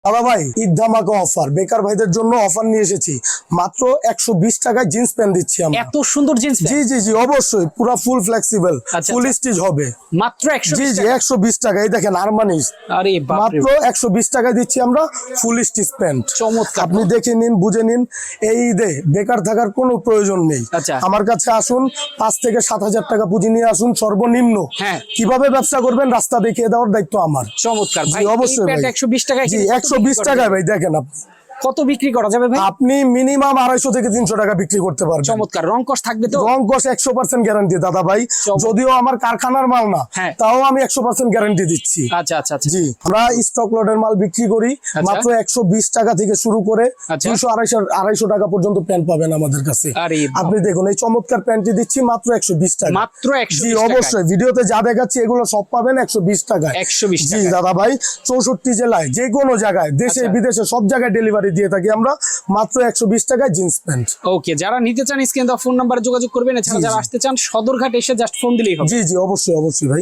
দাদা ভাই ঈদ ধামাকা অফার, বেকার ভাইদের জন্য অফার নিয়ে এসেছি। মাত্র 120 টাকায় জিন্স প্যান্ট দিচ্ছি আমরা। এত সুন্দর জিন্স জি জি জি অবশ্যই, পুরো ফুল ফ্লেক্সিবল, ফুল স্টিচ হবে মাত্র 120 জি জি 120 টাকা। এই দেখেন আরমানিস, আরে বাপ রে, মাত্র 120 টাকায় দিচ্ছি আমরা ফুল স্টিচ প্যান্ট। চমৎকার। আপনি দেখে নিন, বুঝে নিন। এই ঈদে বেকার থাকার কোনো প্রয়োজন নেই। আচ্ছা। আমার কাছে আসুন, 5 থেকে 7,000 টাকা পুঁজি নিয়ে আসুন সর্বনিম্ন। হ্যাঁ। কিভাবে ব্যবসা করবেন রাস্তা দেখিয়ে দেওয়ার দায়িত্ব আমার। চমৎকার ভাই, জি অবশ্যই ভাই। 120 টাকায় জি 120 টাকায় ভাই, দেখেন আপনি কত বিক্রি করা যাবে ভাই? আপনি মিনিমাম 250 থেকে 300 টাকা বিক্রি করতে পারবেন। চমৎকার। রং কস থাকবে তো? রং কস 100% গ্যারান্টি দাদা ভাই। যদিও আমার কারখানার মাল না, হ্যাঁ। তাও আমি 100% গ্যারান্টি দিচ্ছি। আচ্ছা আচ্ছা আচ্ছা। জি, আমরা স্টক লটের মাল বিক্রি করি মাত্র 120 টাকা থেকে শুরু করে 200 250 টাকা পর্যন্ত প্যান্ট পাবেন আমাদের কাছে। আরে আপনি দেখুন, এই চমৎকার প্যান্টটি দিচ্ছি মাত্র 120 টাকা। মাত্র 120 জি টাকা। অবশ্যই, ভিডিওতে যা দেখাচ্ছি এগুলো সব পাবেন 120 টাকায়। 120 জি টাকা। দাদা ভাই, 64 জেলায় যে কোনো জায়গায়, দেশে বিদেশে সব জায়গায় ডেলিভারি দিয়ে থাকি আমরা। মাত্র 120 টাকায় জিন্স প্যান্ট। ওকে, যারা নিতে চান স্ক্রিনে দেওয়া ফোন নাম্বারে যোগাযোগ করবেন। এছাড়া যারা আসতে চান সদরঘাট এসে জাস্ট ফোন দিলেই হবে। জি জি অবশ্যই অবশ্যই ভাই।